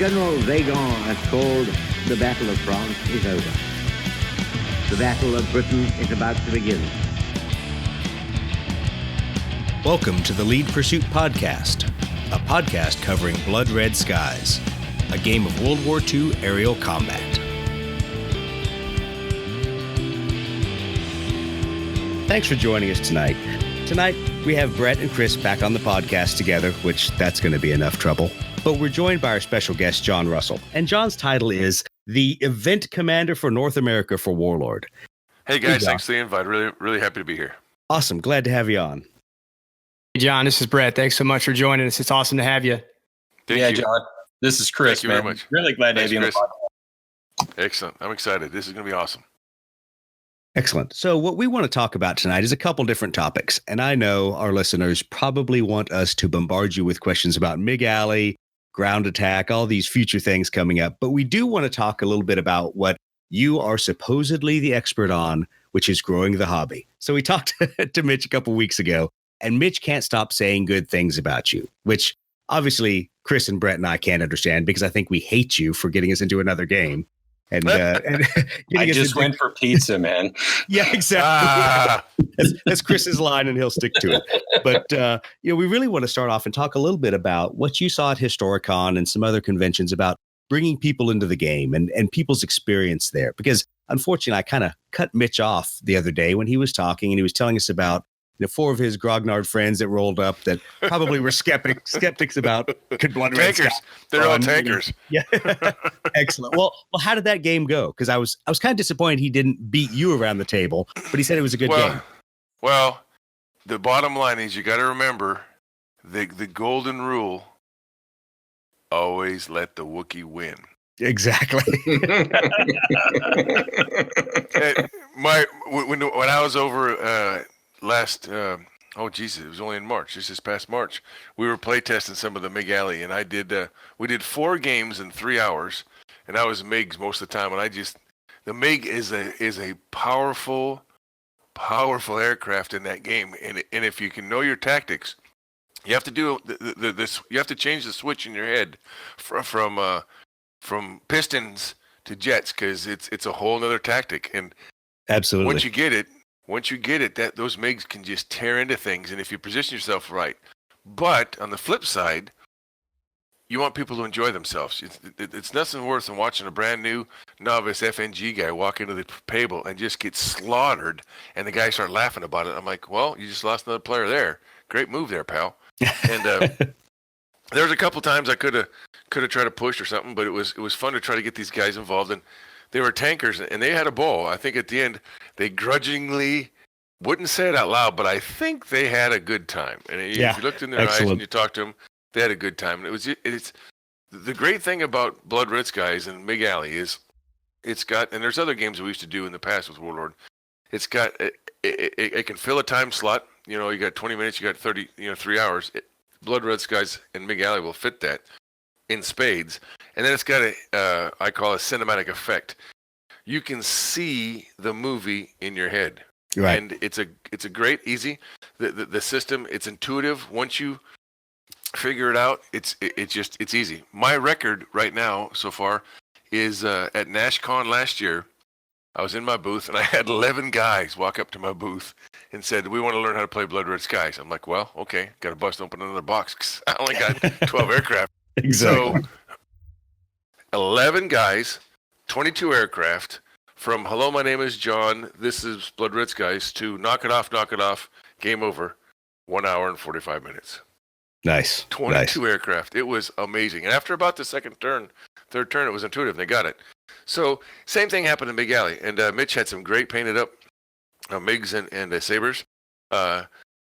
General Weygand has called the Battle of France is over. The Battle of Britain is about to begin. Welcome to the Lead Pursuit Podcast, a podcast covering Blood Red Skies, a game of World War II aerial combat. Thanks for joining us tonight. Tonight, we have Brett and Chris back on the podcast together, which that's going to be enough trouble. But we're joined by our special guest, John Russell. And John's title is the Event Commander for North America for Warlord. Hey guys, thanks for the invite. Really happy to be here. Awesome. Glad to have you on. Hey John, this is Brett. Thanks so much for joining us. It's awesome to have you. Thank you. John. This is Chris, Thank you very much. Really glad to have you on the podcast. Excellent. I'm excited. This is going to be awesome. Excellent. So what we want to talk about tonight is a couple different topics. And I know our listeners probably want us to bombard you with questions about MiG Alley, ground attack, all these future things coming up. But we do want to talk a little bit about what you are supposedly the expert on, which is growing the hobby. So we talked to Mitch a couple weeks ago, and Mitch can't stop saying good things about you, which obviously Chris and Brett and I can't understand because I think we hate you for getting us into another game. And I just went for pizza, man. Yeah, exactly. That's Chris's line, and he'll stick to it. But we really want to start off and talk a little bit about what you saw at Historicon and some other conventions about bringing people into the game and people's experience there. Because unfortunately, I kind of cut Mitch off the other day when he was talking, and he was telling us about 4 of his grognard friends that rolled up that probably were skeptics about could Blood Red tankers. They're all tankers. Yeah. Excellent. Well, how did that game go? Because I was kind of disappointed he didn't beat you around the table, but he said it was a good game. Well, the bottom line is you got to remember the golden rule: always let the Wookiee win. Exactly. When I was over last, it was only in March, this past March, we were playtesting some of the MiG Alley, and we did 4 games in 3 hours, and I was MiGs most of the time, and the MiG is a powerful aircraft in that game, and if you can know your tactics, you have to do this. You have to change the switch in your head from pistons to jets, because it's a whole other tactic, and absolutely once you get it, that those MiGs can just tear into things, and if you position yourself right. But on the flip side, you want people to enjoy themselves. It's nothing worse than watching a brand new novice FNG guy walk into the table and just get slaughtered, and the guys start laughing about it. I'm like, well, you just lost another player there. Great move there, pal. And there was a couple times I could have tried to push or something, but it was fun to try to get these guys involved. And they were tankers, and they had a ball. I think at the end, they grudgingly wouldn't say it out loud, but I think they had a good time. And if you looked in their eyes and you talked to them, they had a good time. And it's the great thing about Blood Red Skies and MiG Alley is it's got, and there's other games we used to do in the past with Warlord. It's got it can fill a time slot. You got 20 minutes, you got 30, 3 hours. Blood Red Skies and MiG Alley will fit that in spades. And then it's got I call a cinematic effect. You can see the movie in your head. Right. And it's a great, easy, the system, it's intuitive. Once you figure it out, it's easy. My record right now so far is at NashCon last year. I was in my booth, and I had 11 guys walk up to my booth and said, we want to learn how to play Blood Red Skies. I'm like, well, okay, got to bust open another box, 'cause I only got 12 aircraft. Exactly. So 11 guys, 22 aircraft, from hello, my name is John, this is Blood Red Skies, to knock it off, game over, 1 hour and 45 minutes. Nice. 22 aircraft. It was amazing. And after about the third turn, it was intuitive. They got it. So same thing happened in MiG Alley. And Mitch had some great painted up MiGs and Sabres.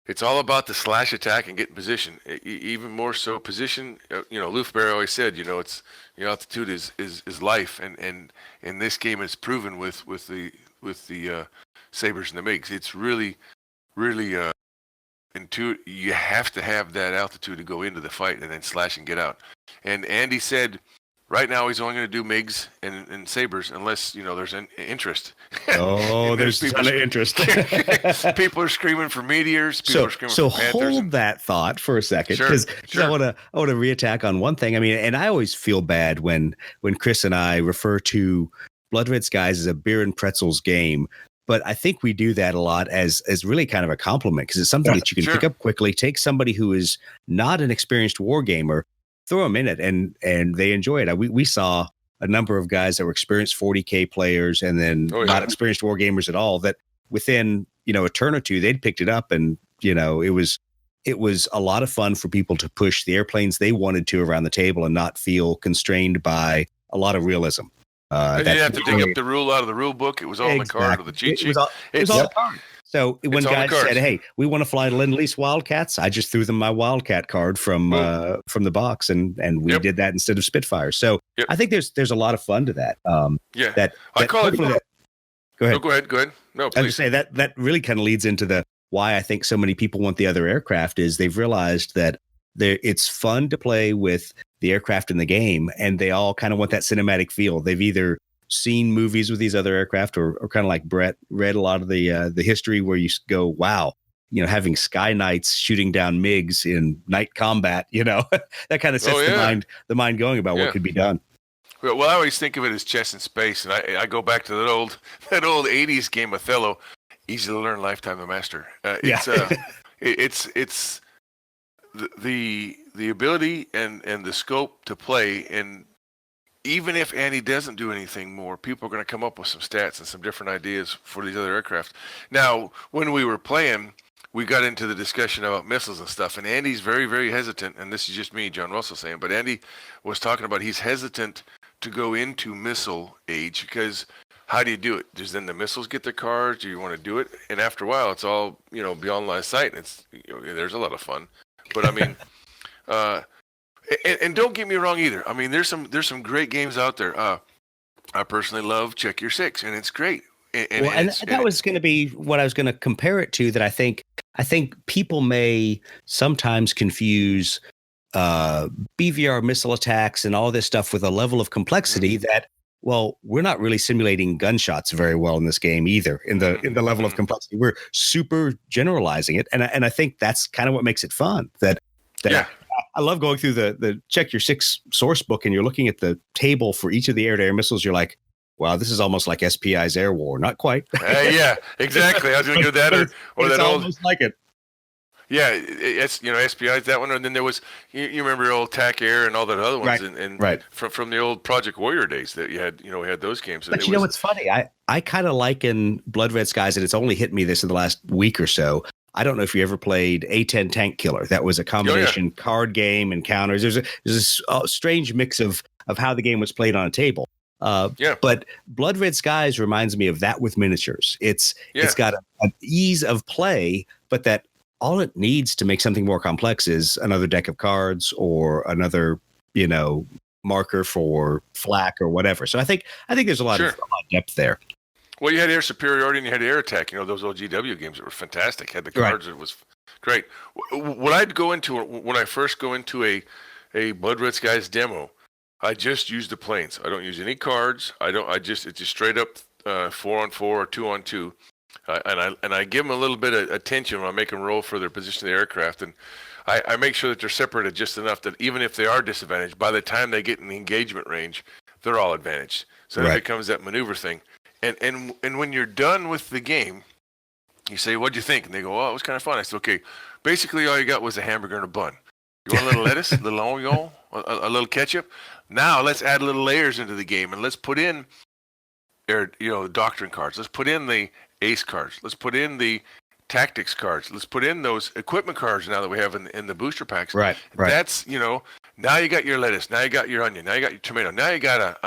It's all about the slash attack and getting position. Even more so position. Lufbear always said, it's altitude is life, and in this game it's proven with the Sabres and the MiGs. It's really intuitive. You have to have that altitude to go into the fight and then slash and get out. And Andy said Right now, he's only going to do MiGs and Sabres unless, there's an interest. Oh, there's a ton of interest. People are screaming for meteors. People are screaming for Panthers. So hold that thought for a second, because sure. I want to reattack on one thing. I mean, and I always feel bad when Chris and I refer to Blood Red Skies as a beer and pretzels game. But I think we do that a lot as really kind of a compliment, because it's something that you can pick up quickly. Take somebody who is not an experienced war gamer, throw them in it, and they enjoy it. We saw a number of guys that were experienced 40K players and then not experienced war gamers at all, that within, a turn or two, they'd picked it up, and, it was a lot of fun for people to push the airplanes they wanted to around the table and not feel constrained by a lot of realism. And you didn't have to dig up the rule out of the rule book. It was all in the card or the cheat sheet. It was all the card. So when guys said, "Hey, we want to fly Lend-Lease Wildcats," I just threw them my Wildcat card from the box, and we did that instead of Spitfire. So I think there's a lot of fun to that. I call it. Go ahead. No, go ahead. No, please. I was say that really kind of leads into why I think so many people want the other aircraft is they've realized that it's fun to play with the aircraft in the game, and they all kind of want that cinematic feel. They've either seen movies with these other aircraft or kind of like Brett read a lot of the history where you go, wow, having Sky Knights shooting down MiGs in night combat, that kind of sets the mind going about what could be done. Well, I always think of it as chess in space, and I go back to that old 80s game Othello, easy to learn, lifetime to master. It's the ability and the scope to play, and even if Andy doesn't do anything more, people are going to come up with some stats and some different ideas for these other aircraft. Now, when we were playing, we got into the discussion about missiles and stuff, and Andy's very, very hesitant, and this is just me, John Russell saying, but Andy was talking about he's hesitant to go into missile age because how do you do it? Does then the missiles get their cards? Do you want to do it? And after a while, it's all, beyond line of sight. It's, there's a lot of fun. But I mean, and don't get me wrong either. I mean, there's some great games out there. I personally love Check Your Six, and it's great. And that was going to be what I was going to compare it to. That I think people may sometimes confuse BVR missile attacks and all this stuff with a level of complexity that, well, we're not really simulating gunshots very well in this game either. In the level of complexity, we're super generalizing it, and I think that's kind of what makes it fun. I love going through the Check Your Six source book, and you're looking at the table for each of the air-to-air missiles. You're like, wow, this is almost like SPI's Air War. Not quite. Yeah, exactly. I was going to go that or that old. Almost like it. Yeah, it's SPI's that one, and then there was you remember old TAC Air and all that other ones, right. From the old Project Warrior days that you had. We had those games. But know what's funny? I kind of liken Blood Red Skies, and it's only hit me this in the last week or so. I don't know if you ever played A-10 Tank Killer. That was a combination card game and counters. There's this strange mix of how the game was played on a table. But Blood Red Skies reminds me of that with miniatures. It's got an ease of play, but that all it needs to make something more complex is another deck of cards or another, marker for flak or whatever. So I think there's a lot of depth there. Well, you had air superiority and you had air attack. Those old GW games that were fantastic. Had the cards. It was great. What I'd go into when I first go into a Blood Red Skies demo, I just use the planes. I don't use any cards. It's just straight up 4-on-4 or 2-on-2. And I give them a little bit of attention when I make them roll for their position of the aircraft, and I make sure that they're separated just enough that even if they are disadvantaged, by the time they get in the engagement range, they're all advantaged. So then it becomes that maneuver thing. And when you're done with the game, you say, "What'd you think?" And they go, "Oh, it was kind of fun." I said, "Okay, basically all you got was a hamburger and a bun. You want a little lettuce, a little onion, a little ketchup? Now let's add little layers into the game, and let's put in the doctrine cards. Let's put in the ace cards. Let's put in the tactics cards. Let's put in those equipment cards now that we have in the booster packs." Right. That's, now you got your lettuce. Now you got your onion. Now you got your tomato. Now you got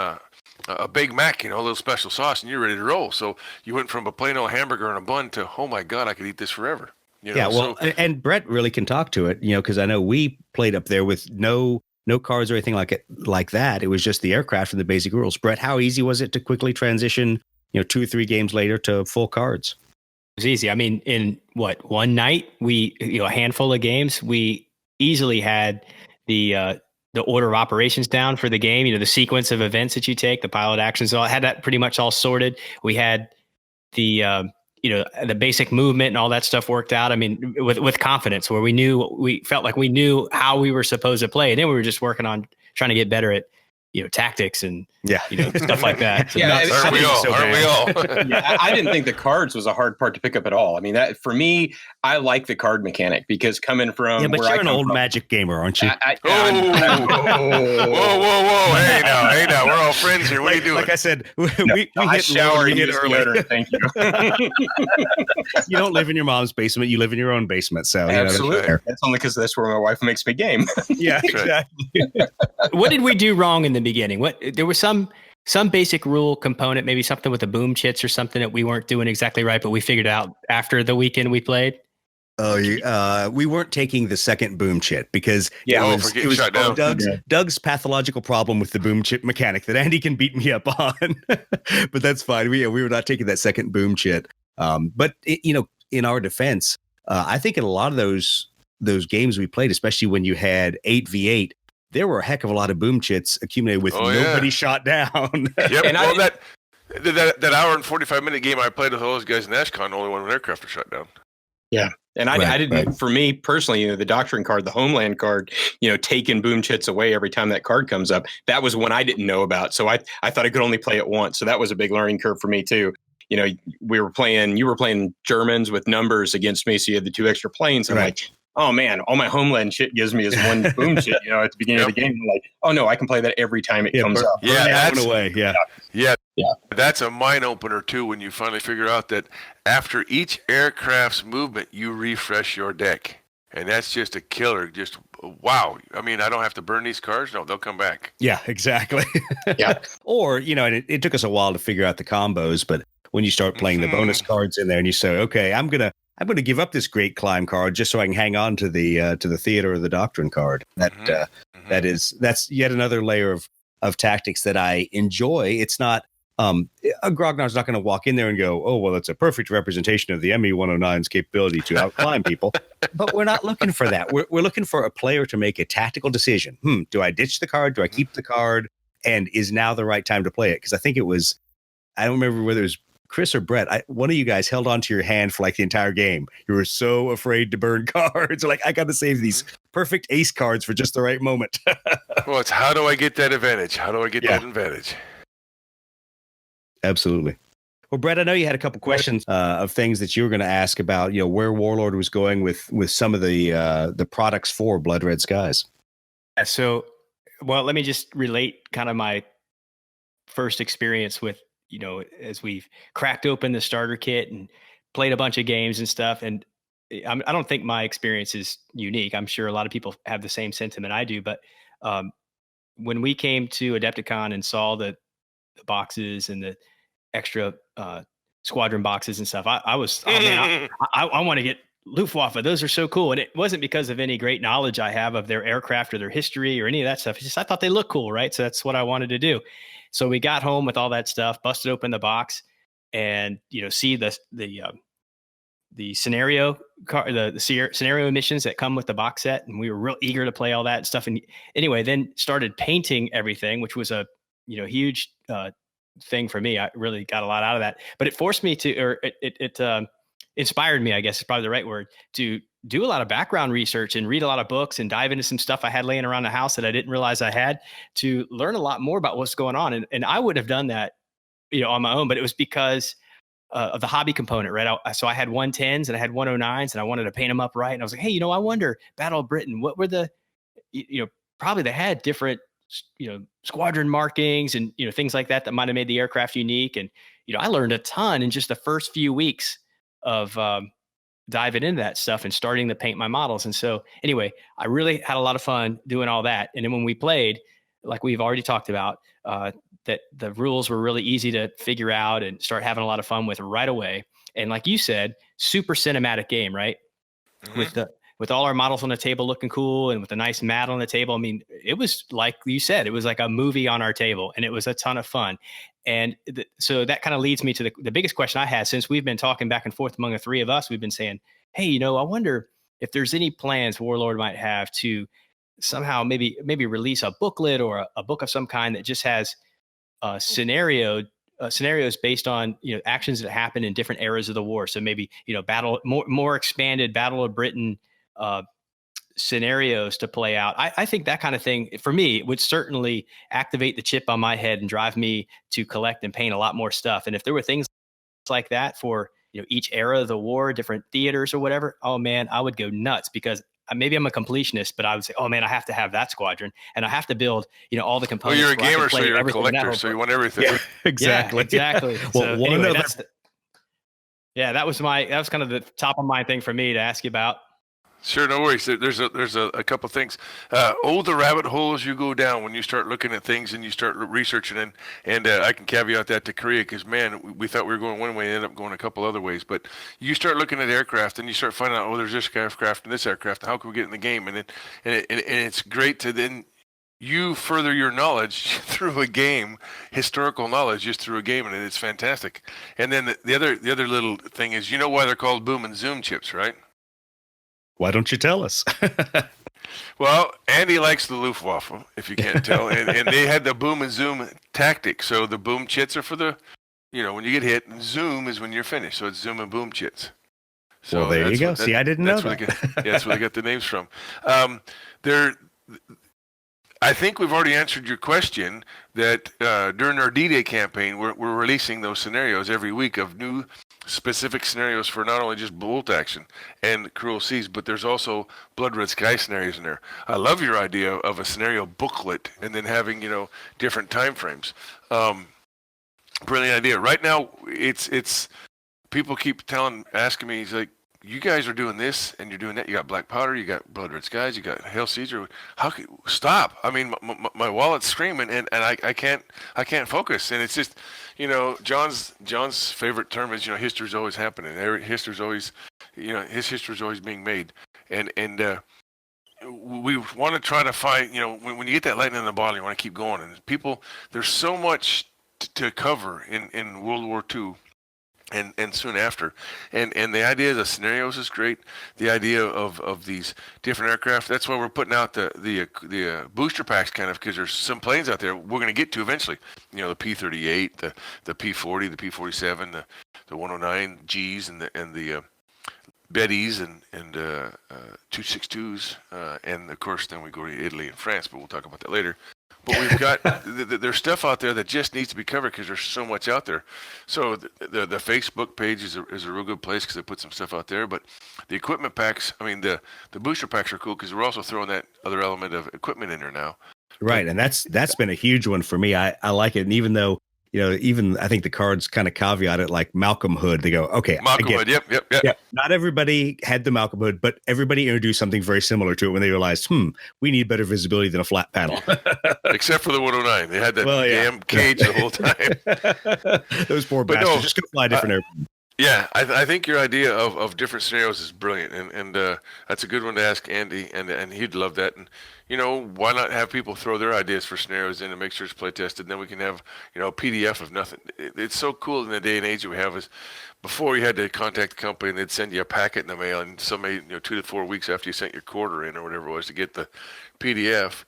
a Big Mac, a little special sauce, and you're ready to roll. So you went from a plain old hamburger and a bun to, oh my God, I could eat this forever. And Brett really can talk to it, because I know we played up there with no cards or anything like that. It was just the aircraft and the basic rules. Brett, how easy was it to quickly transition, 2 or 3 games later to full cards? It was easy. I mean, in one night, we, a handful of games, we easily had the the order of operations down for the game. The sequence of events that you take, the pilot actions. So I had that pretty much all sorted. We had the the basic movement and all that stuff worked out. I mean, with confidence, where we felt like we knew how we were supposed to play, and then we were just working on trying to get better at tactics and stuff like that. So aren't we all? Yeah, I didn't think the cards was a hard part to pick up at all. I mean, that for me, I like the card mechanic because coming from but you're an old Magic gamer, aren't you? Whoa! Hey now, we're all friends here. What are you doing? Like I said, we hit early. Thank you. You don't live in your mom's basement; you live in your own basement. So absolutely, that's only because that's where my wife makes me game. Yeah, exactly. What did we do wrong in the beginning? There was some basic rule component, maybe something with the boom chits or something that we weren't doing exactly right, but we figured out after the weekend we played. We weren't taking the second boom chit because it was shut down. Doug's pathological problem with the boom chit mechanic that Andy can beat me up on. But that's fine. We were not taking that second boom chit. But in our defense, I think in a lot of those games we played, especially when you had 8v8, there were a heck of a lot of boom chits accumulated with nobody shot down. Yep. And that hour and 45-minute game I played with all those guys in Ashcon, only one aircraft was shut down. Yeah. And I didn't, for me personally, the Doctrine card, the Homeland card, taking boom chits away every time that card comes up, that was one I didn't know about. So I thought I could only play it once. So that was a big learning curve for me too. You were playing Germans with numbers against me. So you had the 2 extra planes. I'm like, oh man, all my Homeland shit gives me is one boom chit, at the beginning of the game. I'm like, oh no, I can play that every time it comes up. Yeah, that's a mind opener too when you finally figure out that after each aircraft's movement, you refresh your deck. And that's just a killer. Just wow. I mean, I don't have to burn these cards. No, they'll come back. Yeah, exactly. Yeah. Or, and it took us a while to figure out the combos, but when you start playing the bonus cards in there and you say, okay, I'm gonna give up this great climb card just so I can hang on to the theater or the doctrine card. That's yet another layer of tactics that I enjoy. It's not Grognard's not going to walk in there and go, oh well, that's a perfect representation of the ME-109's capability to outclimb people. But we're not looking for that. We're looking for a player to make a tactical decision. Do I ditch the card? Do I keep the card? And is now the right time to play it? Because I think I don't remember whether it was Chris or Brett, one of you guys held onto your hand for like the entire game. You were so afraid to burn cards. Like, I got to save these perfect ace cards for just the right moment. Well, it's how do I get that advantage? How do I get that advantage? Absolutely. Well, Brett, I know you had a couple questions of things that you were going to ask about, where Warlord was going with some of the products for Blood Red Skies. Yeah, so, well, let me just relate kind of my first experience with, as we've cracked open the starter kit and played a bunch of games and stuff. And I don't think my experience is unique. I'm sure a lot of people have the same sentiment I do. But when we came to Adepticon and saw the boxes and the extra squadron boxes and stuff, I was, oh man, I want to get Luftwaffe. Those are so cool. And it wasn't because of any great knowledge I have of their aircraft or their history or any of that stuff. It's just I thought they looked cool, right? So that's what I wanted to do. So we got home with all that stuff, busted open the box, and see the scenario the scenario missions that come with the box set, and we were real eager to play all that stuff. And anyway, then started painting everything, which was a huge thing for me. I really got a lot out of that, but it forced me to, or it inspired me, I guess is probably the right word, to do a lot of background research and read a lot of books and dive into some stuff I had laying around the house that I didn't realize I had, to learn a lot more about what's going on. And I would have done that, on my own, but it was because of the hobby component, right? So I had 110s and I had 109s and I wanted to paint them up right. And I was like, hey, I wonder, Battle of Britain, what were the, probably they had different, squadron markings and, things like that might've made the aircraft unique. And, I learned a ton in just the first few weeks of, diving into that stuff and starting to paint my models. And so anyway, I really had a lot of fun doing all that. And then when we played, like we've already talked about, that the rules were really easy to figure out and start having a lot of fun with right away. And like you said, super cinematic game, right? Mm-hmm. With all our models on the table looking cool and with a nice mat on the table. I mean, it was like you said, it was like a movie on our table, and it was a ton of fun. And so that kind of leads me to the biggest question I had, since we've been talking back and forth among the three of us. We've been saying, hey, I wonder if there's any plans Warlord might have to somehow maybe release a booklet or a book of some kind that just has scenarios based on actions that happen in different eras of the war. So maybe more expanded Battle of Britain scenarios to play out. I think that kind of thing for me would certainly activate the chip on my head and drive me to collect and paint a lot more stuff. And if there were things like that for each era of the war, different theaters or whatever, oh man, I would go nuts, because maybe I'm a completionist, but I would say, oh man, I have to have that squadron, and I have to build all the components. Well, you're a gamer, so you're a collector, so you want everything. Yeah, exactly. Yeah, exactly. Well, so anyway, that was kind of the top of mind thing for me to ask you about. Sure, no worries. There's a couple things. The rabbit holes you go down when you start looking at things and you start researching, and I can caveat that to Korea, because man, we thought we were going one way and ended up going a couple other ways. But you start looking at aircraft and you start finding out, there's this aircraft and this aircraft, and how can we get in the game? And it's great to then you further your knowledge through a game, historical knowledge just through a game, and it's fantastic. And then the other little thing is, why they're called boom and zoom chips, right? Why don't you tell us? Well, Andy likes the Luftwaffe, if you can't tell, and they had the boom and zoom tactic. So the boom chits are for the, when you get hit, and zoom is when you're finished. So it's zoom and boom chits. So well, there you go. See, I didn't know that. That's where they got the names from. I think we've already answered your question that during our D-Day campaign, we're releasing those scenarios every week of new specific scenarios for not only just bolt action and cruel seas, but there's also blood red sky scenarios in there. I love your idea of a scenario booklet and then having different time frames. Brilliant idea. Right now, it's people keep asking me, he's like, you guys are doing this and you're doing that. You got black powder, you got blood red skies, you got Hail Caesar. How could stop? I mean, my wallet's screaming and I can't focus. And it's just, John's favorite term is, history's always happening. History's always, his history's always being made. And we want to try to find, when you get that lightning in the bottle, you want to keep going. And people, there's so much to cover in World War II. And soon after, and the idea of the scenarios is great. The idea of these different aircraft. That's why we're putting out the booster packs, kind of, because there's some planes out there we're going to get to eventually. The P-38, the P-40, the P-47, the 109 Gs, and the Bettys and 262s, and of course then we go to Italy and France, but we'll talk about that later. But we've got there's stuff out there that just needs to be covered because there's so much out there. So the Facebook page is a real good place because they put some stuff out there. But the equipment packs, the booster packs are cool because we're also throwing that other element of equipment in there now. Right, and that's been a huge one for me. I like it, and even though even I think the cards kind of caveat it like Malcolm Hood. They go, okay, Malcolm Hood, yep. Not everybody had the Malcolm Hood, but everybody introduced something very similar to it when they realized, we need better visibility than a flat panel. Except for the 109, they had that damn cage the whole time. Those poor bastards just go fly different airplanes. Yeah, I think your idea of different scenarios is brilliant, and that's a good one to ask Andy, and he'd love that. And why not have people throw their ideas for scenarios in and make sure it's play tested, and then we can have a PDF of nothing. It's so cool in the day and age that we have. Is before you had to contact the company and they'd send you a packet in the mail, and somebody 2 to 4 weeks after you sent your quarter in or whatever it was to get the PDF,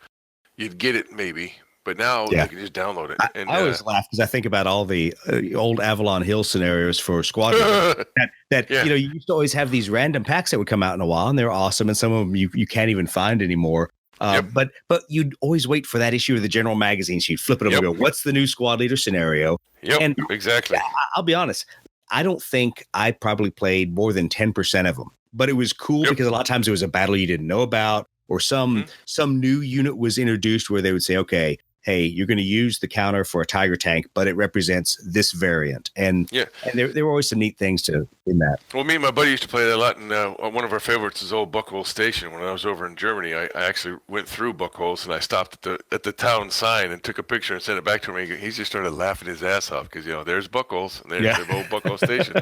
you'd get it maybe. But now you can just download it. And I always laugh because I think about all the old Avalon Hill scenarios for Squadron. You used to always have these random packs that would come out in a while, and they're awesome. And some of them you can't even find anymore. But you'd always wait for that issue of the General Magazine. So you'd flip it over and go, "What's the new squad leader scenario?" Yep, and exactly. I'll be honest. I don't think I probably played more than 10% of them, but it was cool because a lot of times it was a battle you didn't know about, or some new unit was introduced where they would say, "Okay, hey, you're going to use the counter for a Tiger tank, but it represents this variant." And there were always some neat things in that. Well, me and my buddy used to play that a lot, and one of our favorites is old Buckhole Station. When I was over in Germany, I actually went through Buckholes, and I stopped at the town sign and took a picture and sent it back to him. He just started laughing his ass off because there's Buckholes, and there's the old Buckhole Station.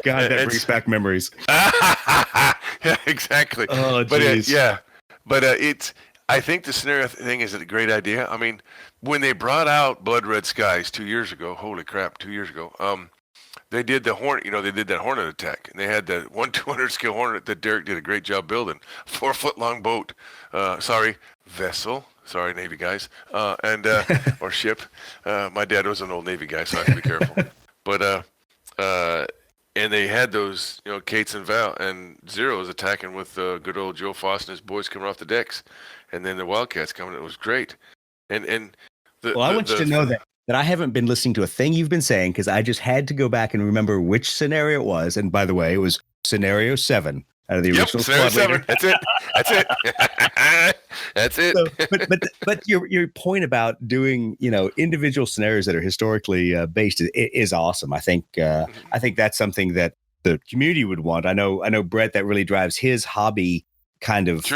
God, that brings back memories. Yeah, exactly. Oh, jeez. But it's. I think the scenario thing is a great idea. I mean, when they brought out Blood Red Skies 2 years ago, holy crap, 2 years ago, they did the Hornet. They did that Hornet attack, and they had that 200 scale Hornet that Derek did a great job building. 4-foot long boat. Vessel. Sorry, Navy guys. Or ship. My dad was an old Navy guy, so I have to be careful. But and they had those, Kates and Val and Zeros attacking with good old Joe Foss and his boys coming off the decks, and then the Wildcats coming. It was great. I want you to know that I haven't been listening to a thing you've been saying, because I just had to go back and remember which scenario it was. And by the way, it was scenario 7 out of the original scenario squad 7. leader. That's it. That's it. So, but your point about doing individual scenarios that are historically based is awesome. I think that's something that the community would want. I know Brett, that really drives his hobby kind of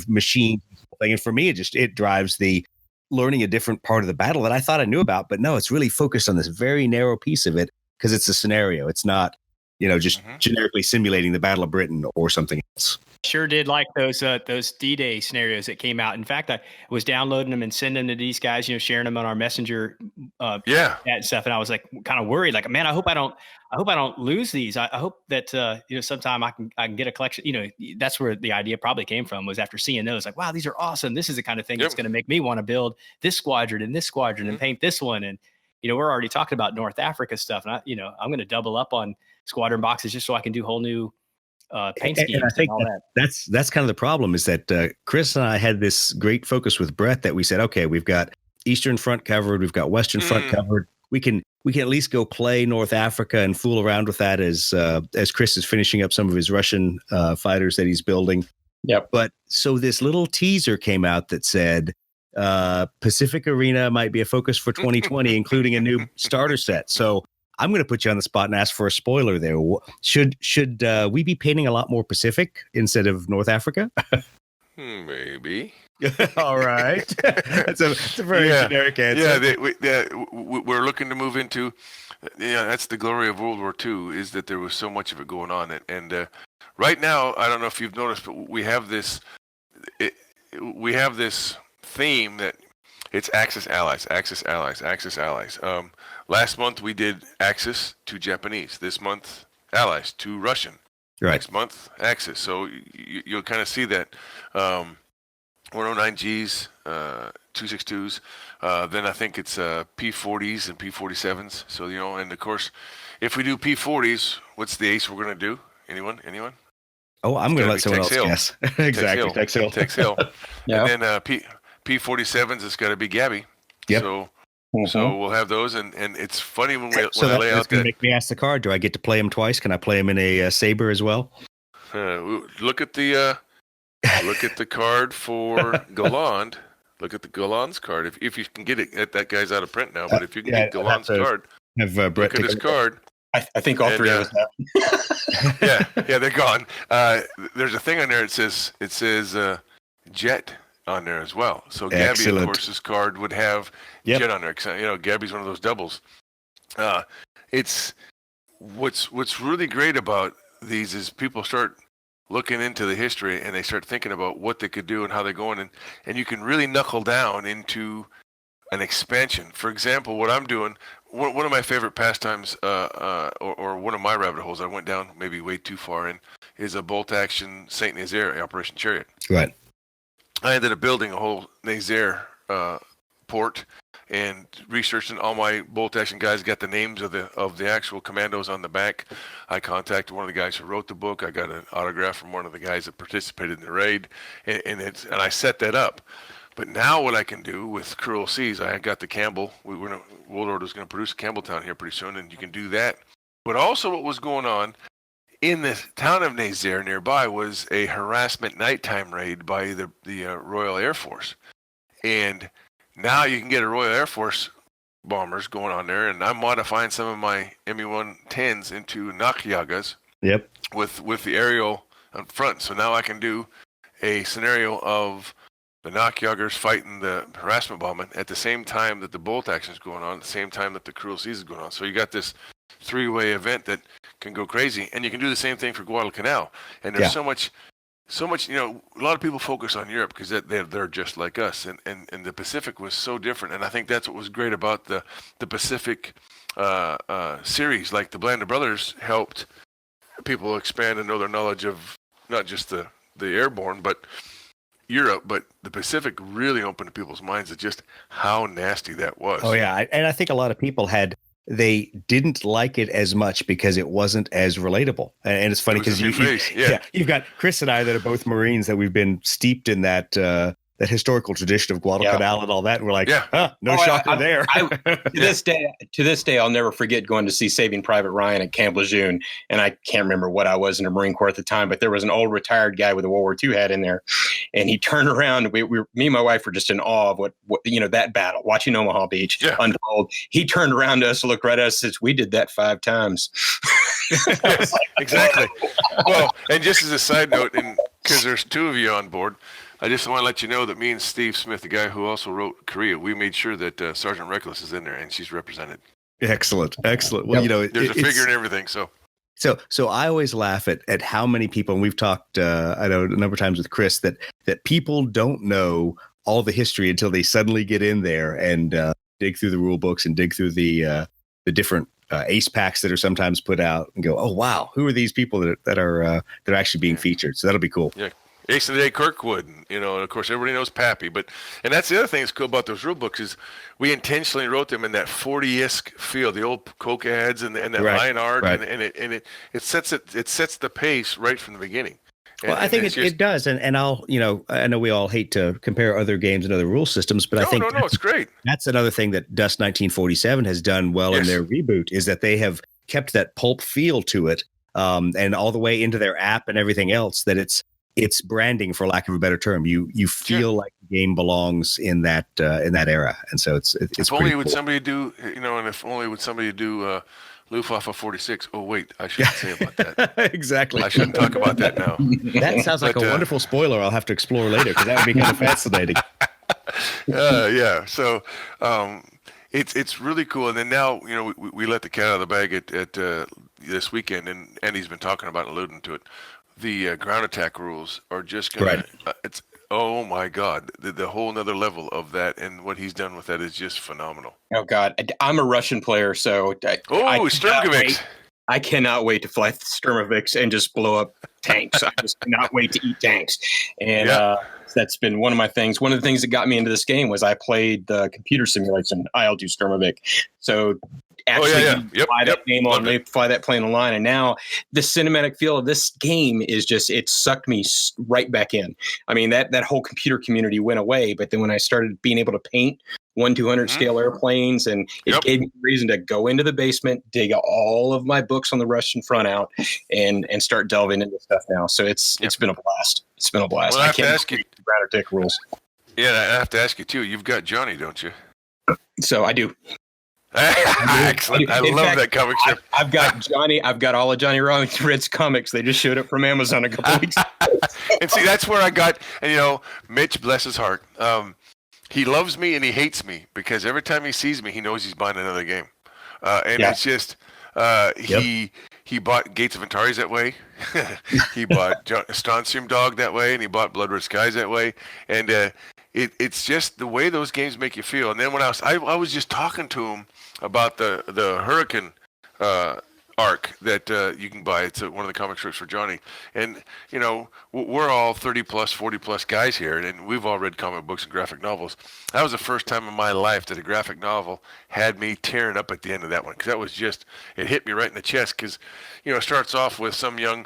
machine thing. And for me, it drives the learning a different part of the battle that I thought I knew about, but no, it's really focused on this very narrow piece of it because it's a scenario. It's not, just generically simulating the Battle of Britain or something else. Sure did like those D-Day scenarios that came out. In fact, I was downloading them and sending them to these guys, sharing them on our messenger, chat and stuff. And I was like, kind of worried, like, man, I hope I don't lose these. I hope that sometime I can get a collection. That's where the idea probably came from, was after seeing those, like, wow, these are awesome. This is the kind of thing that's going to make me want to build this squadron and this squadron and paint this one. And we're already talking about North Africa stuff, and I'm going to double up on squadron boxes just so I can do whole new paint schemes. And I think all that. that's kind of the problem, is that Chris and I had this great focus with Brett that we said, okay, we've got Eastern Front covered, we've got Western Front covered. We can at least go play North Africa and fool around with that as Chris is finishing up some of his Russian fighters that he's building. Yep. But so this little teaser came out that said Pacific Arena might be a focus for 2020, including a new starter set. So I'm going to put you on the spot and ask for a spoiler there. Should we be painting a lot more Pacific instead of North Africa? Maybe. All right. It's a very generic answer. We're looking to move into. That's the glory of World War II, is that there was so much of it going on, and right now, I don't know if you've noticed, but we have this theme that it's Axis allies, Axis allies, Axis allies. Last month we did Axis to Japanese. This month, allies to Russian. Right. Next month, Axis. So you'll kind of see that 109Gs, 262s. Then I think it's P40s and P47s. So, and of course, if we do P40s, what's the ace we're going to do? Anyone? Oh, I'm going to let someone else guess. Exactly. Tex Hill. Yeah. And then P47s, it's got to be Gabby. Yep. So we'll have those, and it's funny when I lay out that. Make me ask the card. Do I get to play him twice? Can I play him in a saber as well? Look at the card for Galland. Look at the Galland's card. If you can get it, that guy's out of print now. But if you can get Galland's card, look at his card. I think all three of us have. yeah, they're gone. There's a thing on there. It says Jet on there as well. So Gabby, of course, his card would have Jet on there. Gabby's one of those doubles. It's what's really great about these is people start looking into the history and they start thinking about what they could do and how they're going, and you can really knuckle down into an expansion. For example, what I'm doing, one of my favorite pastimes, or one of my rabbit holes I went down maybe way too far in, is a bolt action Saint Nazaire Operation Chariot. Right. I ended up building a whole Nazaire port and researching all my bolt action guys, got the names of the actual commandos on the back. I contacted one of the guys who wrote the book. I got an autograph from one of the guys that participated in the raid, and I set that up. But now what I can do with Cruel Seas, I got the Campbell. Warlord was going to produce Campbelltown here pretty soon, and you can do that. But also what was going on in the town of Nazaire nearby was a harassment nighttime raid by the Royal Air Force. And now you can get a Royal Air Force bombers going on there, and I'm modifying some of my Me-110s into Nakyagas. Yep. With the aerial up front. So now I can do a scenario of the Nakyagas fighting the harassment bombing at the same time that the bolt action is going on, at the same time that the Cruel Seas is going on. So you got this three-way event that can go crazy, and you can do the same thing for Guadalcanal. And there's so much. A lot of people focus on Europe because they're just like us, and the Pacific was so different. And I think that's what was great about the Pacific series like the Blanda Brothers helped people expand and know their knowledge of not just the airborne, but Europe, but the Pacific really opened people's minds to just how nasty that was. Oh yeah, and I think a lot of people they didn't like it as much because it wasn't as relatable. And it's funny because you've got Chris and I that are both Marines that we've been steeped in that historical tradition of Guadalcanal and all that. And we're like, no shocker there. To this day, I'll never forget going to see Saving Private Ryan at Camp Lejeune. And I can't remember what I was in the Marine Corps at the time, but there was an old retired guy with a World War II hat in there. And he turned around. Me and my wife were just in awe of what that battle, watching Omaha Beach unfold. He turned around to us, looked right at us, and says, "We did that 5 times." Exactly. Well, and just as a side note, and because there's 2 of you on board, I just want to let you know that me and Steve Smith, the guy who also wrote Korea, we made sure that Sergeant Reckless is in there and she's represented. Excellent. Well, there's a figure and everything. So I always laugh at how many people, and we've talked, I know a number of times with Chris, that people don't know all the history until they suddenly get in there and dig through the rule books and dig through the different ace packs that are sometimes put out and go, oh wow, who are these people that are actually being featured? So that'll be cool. Yeah. Ace of the Day Kirkwood, and of course everybody knows Pappy, and that's the other thing that's cool about those rule books is we intentionally wrote them in that 40-esque feel, the old Coca heads and that line art, and it sets the pace right from the beginning. Well, I think it does, and I know we all hate to compare other games and other rule systems, but I think it's great. That's another thing that Dust 1947 has done well in their reboot is that they have kept that pulp feel to it, and all the way into their app and everything else. That it's branding, for lack of a better term. You feel like the game belongs in that era, and so it's. If only would somebody do, and if only would somebody do Luftwaffe 46. Oh wait, I shouldn't say about that. Exactly. I shouldn't talk about that now. That sounds like a wonderful spoiler. I'll have to explore later because that would be kind of fascinating. Yeah. So it's really cool. And then now we let the cat out of the bag at this weekend, and Andy's been talking about alluding to it. The ground attack rules are just going to, it's, oh my God, the whole nother level of that, and what he's done with that is just phenomenal. Oh God, I'm a Russian player, so Sturmovix. I cannot wait to fly Sturmovix and just blow up tanks. I just cannot wait to eat tanks. And that's been one of my things. One of the things that got me into this game was I played the computer simulation IL-2 Sturmovik. So actually fly that plane online. And now the cinematic feel of this game is just, it sucked me right back in. I mean, that whole computer community went away. But then when I started being able to paint 1/200 scale airplanes, and it gave me a reason to go into the basement, dig all of my books on the Russian front out, and start delving into stuff now. So it's been a blast. It's been a blast. Well, I have to ask you, ground attack rules. Yeah, I have to ask you too. You've got Johnny, don't you? So I do. Excellent. I love that comic strip. I've got Johnny. I've got all of Johnny Red's comics. They just showed up from Amazon a couple weeks ago. And see, that's where I got. And Mitch, bless his heart. He loves me and he hates me because every time he sees me, he knows he's buying another game. It's just he bought Gates of Antares that way. He bought Strontium Dog that way, and he bought Blood Red Skies that way. And it's just the way those games make you feel. And then when I was just talking to him about the Hurricane arc that you can buy. It's one of the comic strips for Johnny. And, we're all 30 plus, 40 plus guys here, and we've all read comic books and graphic novels. That was the first time in my life that a graphic novel had me tearing up at the end of that one. Because that was just, it hit me right in the chest. Because, it starts off with some young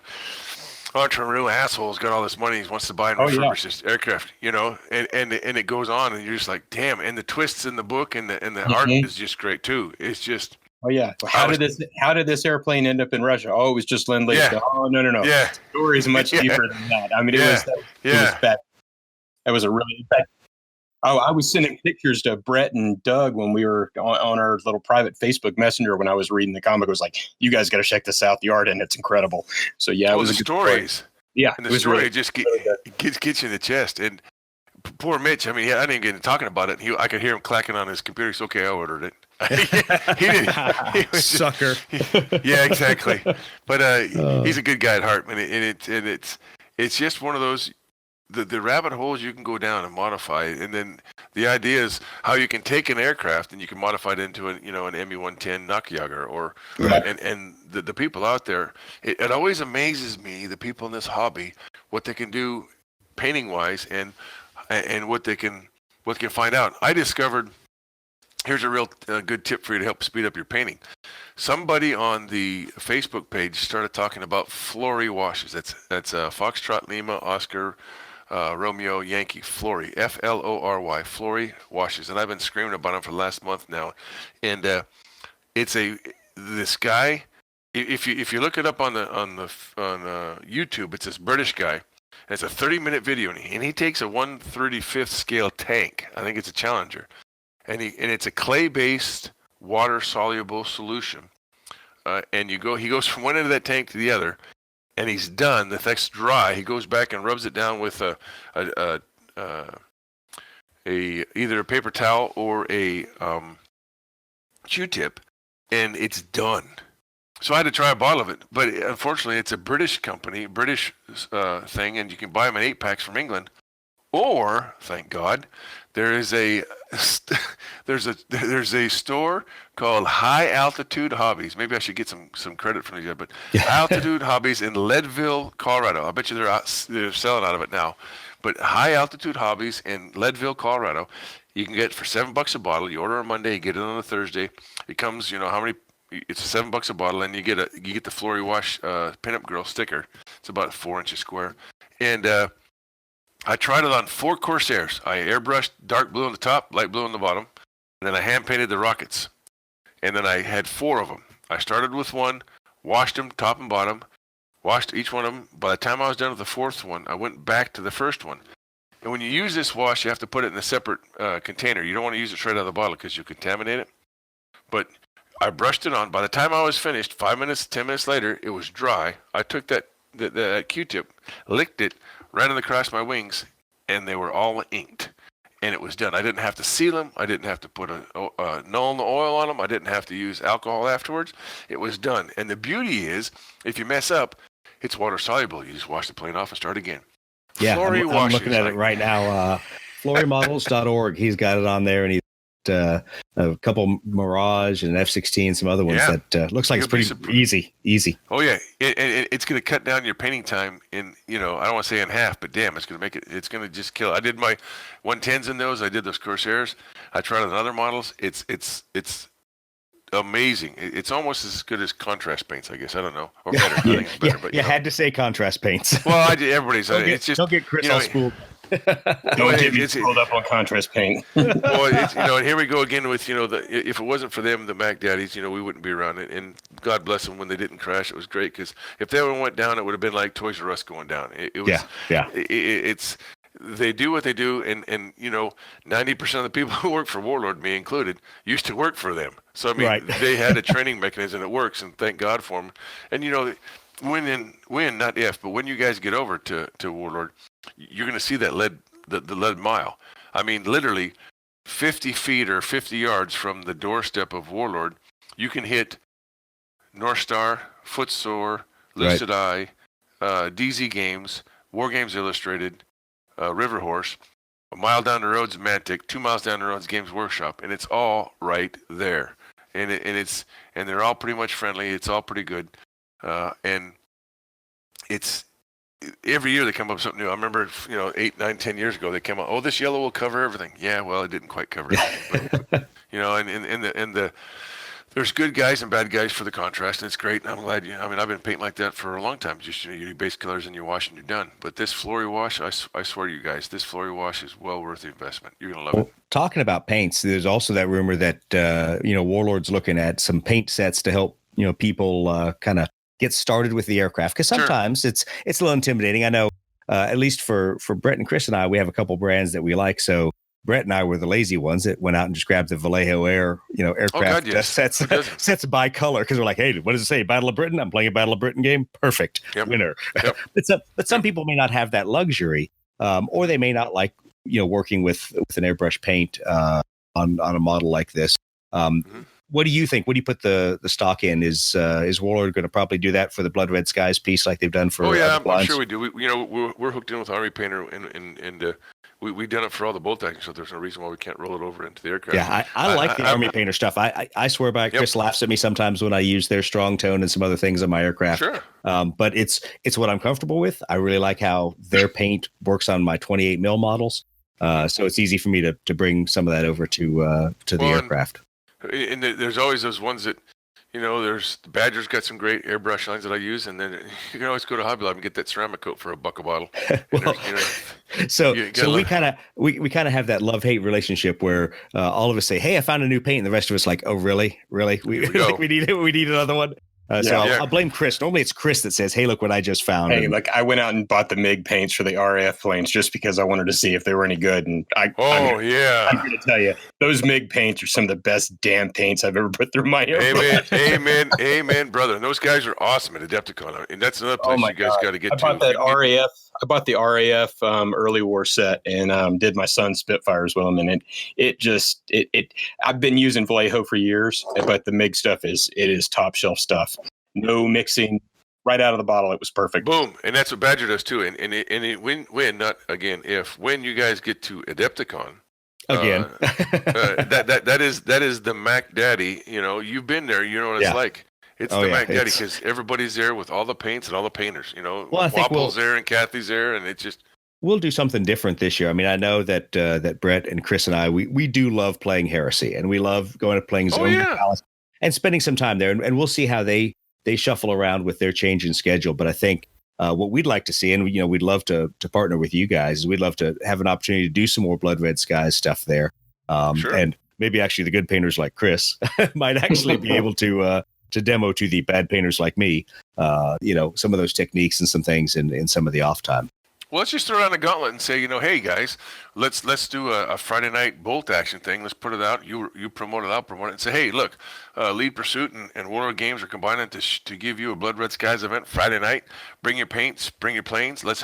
entrepreneur asshole's got all this money. He wants to buy and refurbish this aircraft, and it goes on, and you're just like, damn. And the twists in the book and the art is just great too. It's just, oh yeah. How did this airplane end up in Russia? Oh, it was just Lend-Lease. Yeah. Oh no. Yeah. The story is much deeper than that. I mean, it was bad. That was a really bad. Oh, I was sending pictures to Brett and Doug when we were on our little private Facebook Messenger when I was reading the comic. It was like, you guys got to check this out. The art and it's incredible. So yeah, it was the stories. Story. Yeah, and the story really, just gets you in the chest. And poor Mitch. I mean, I didn't get into talking about it. I could hear him clacking on his computer. He's okay. I ordered it. He didn't. He was sucker. Yeah, exactly. But he's a good guy at heart, and it's just one of those. The rabbit holes you can go down and modify, and then The idea is how you can take an aircraft and you can modify it into an ME-110 Nackjager or and the people out there. It always amazes me, the people in this hobby, what they can do painting wise and what they can find out. I discovered, here's a real good tip for you to help speed up your painting. Somebody on the Facebook page started talking about Flory washes. That's Foxtrot Lima Oscar Romeo Yankee Flory, Flory, Flory washes, and I've been screaming about them for the last month now. And this guy. If you look it up on YouTube, it's this British guy. And it's a 30-minute video, and he takes a 1/35th scale tank. I think it's a Challenger, and it's a clay-based water-soluble solution. And he goes from one end of that tank to the other, and he's done. The thing's dry. He goes back and rubs it down with either a paper towel or a Q-tip, and it's done. So I had to try a bottle of it, but unfortunately, it's a British company, British thing, and you can buy them in 8-packs from England. Or, thank God, there's a store called High Altitude Hobbies. Maybe I should get some credit from these guys, but High Altitude Hobbies in Leadville, Colorado. I bet you they're selling out of it now. But High Altitude Hobbies in Leadville, Colorado, you can get it for $7 a bottle. You order on Monday, you get it on a Thursday. It comes, how many? It's $7 a bottle, and you get the Flory Wash Pinup Girl sticker. It's about 4 inches square, and I tried it on 4 Corsairs. I airbrushed dark blue on the top, light blue on the bottom, and then I hand painted the rockets. And then I had 4 of them. I started with one, washed them top and bottom, washed each one of them. By the time I was done with the 4th one, I went back to the first one. And when you use this wash, you have to put it in a separate container. You don't want to use it straight out of the bottle because you'll contaminate it. But I brushed it on. By the time I was finished, 5 minutes, 10 minutes later, it was dry. I took that Q-tip, licked it, ran it across my wings, and they were all inked. And it was done. I didn't have to seal them. I didn't have to put a Nuln oil on them. I didn't have to use alcohol afterwards. It was done. And the beauty is, if you mess up, it's water soluble. You just wash the plane off and start again. Yeah, I'm looking at it right now. Florymodels.org. He's got it on there, and he's a couple Mirage and F-16, some other ones that looks like it's pretty easy. Oh yeah, it's going to cut down your painting time in, I don't want to say in half, but damn, it's going to make it. It's going to just kill. I did my 110s in those. I did those Corsairs. I tried on other models. It's amazing. It's almost as good as contrast paints, I guess. I don't know, or better. I think it's better, but you had to say contrast paints. Well, everybody's. Don't get Chris all schooled. Don't get me pulled up on contrast paint. Well, and here we go again with if it wasn't for them, the Mac Daddies, we wouldn't be around. And God bless them when they didn't crash. It was great because if they ever went down, it would have been like Toys R Us going down. It was, it's they do what they do, and 90% of the people who work for Warlord, me included, used to work for them. So I mean, they had a training mechanism that works, and thank God for them. And when not if, but when you guys get over to Warlord, you're going to see that the lead mile. I mean, literally 50 feet or 50 yards from the doorstep of Warlord, you can hit North Star, Footsore, Lucid Eye, DZ Games, War Games Illustrated, River Horse. A mile down the road's Mantic, 2 miles down the road's Games Workshop, and it's all right there. And they're all pretty much friendly. It's all pretty good, and it's. Every year they come up with something new. I remember, 8, 9, 10 years ago, they came out, oh, this yellow will cover everything. Yeah, well, it didn't quite cover everything. But, and there's good guys and bad guys for the contrast, and it's great. And I'm glad, I've been painting like that for a long time. Just, you do base colors and you wash and you're done. But this Flory wash, I swear to you guys, this Flory wash is well worth the investment. You're going to love it. Talking about paints, there's also that rumor that, Warlord's looking at some paint sets to help, people kind of get started with the aircraft, because sometimes it's a little intimidating. I know, at least for Brett and Chris and I, we have a couple brands that we like. So Brett and I were the lazy ones that went out and just grabbed the Vallejo aircraft sets by color, because we're like, hey, what does it say? Battle of Britain? I'm playing a Battle of Britain game. Perfect. Winner. Yep. But some people may not have that luxury, or they may not like working with an airbrush paint on a model like this. What do you think? What do you put the stock in? Is Warlord going to probably do that for the Blood Red Skies piece like they've done for? Oh yeah, I'm sure we do. We're hooked in with Army Painter, and we done it for all the bolt action, so there's no reason why we can't roll it over into the aircraft. Yeah, I like the Army painter stuff. I swear by it. Chris laughs at me sometimes when I use their strong tone and some other things on my aircraft. Sure. But it's what I'm comfortable with. I really like how their paint works on my 28 mil models. So it's easy for me to bring some of that over to the aircraft. And there's always those ones that, there's the Badger's got some great airbrush lines that I use, and then you can always go to Hobby Lobby and get that ceramic coat for $1 a bottle. Well, so we kind of have that love-hate relationship where all of us say, "Hey, I found a new paint," and the rest of us like, "Oh, really? We need another one." I'll blame Chris. Normally it's Chris that says, "Hey, look what I just found." Hey, look, I went out and bought the MiG paints for the RAF planes just because I wanted to see if they were any good. And I'm going to tell you, those MiG paints are some of the best damn paints I've ever put through my aircraft. Amen, brother. And those guys are awesome at Adepticon. And that's another place you guys got to get to. I bought the RAF early war set and did my son's Spitfires with them. And I've been using Vallejo for years, but the MiG stuff is top shelf stuff. No mixing, right out of the bottle. It was perfect. Boom. And that's what Badger does too. And when you guys get to Adepticon, again, that is the Mac Daddy. You've been there. You know what it's like. It's the Mac Daddy because everybody's there with all the paints and all the painters. Wapple's there and Kathy's there, and it just. We'll do something different this year. I mean, I know that that Brett and Chris and I we do love playing Heresy, and we love going to playing Zone Palace and spending some time there, and we'll see how they shuffle around with their change in schedule. But I think what we'd like to see, and we'd love to partner with you guys, is we'd love to have an opportunity to do some more Blood Red Skies stuff there, and maybe actually the good painters like Chris might actually be able to demo to the bad painters like me, some of those techniques and some things in some of the off time. Well, let's just throw down the gauntlet and say, hey guys, let's do a Friday night bolt action thing. Let's put it out. You promote it, I'll promote it, and say, hey, look, Lead Pursuit and Warlord Games are combining to give you a Blood Red Skies event Friday night. Bring your paints, bring your planes. Let's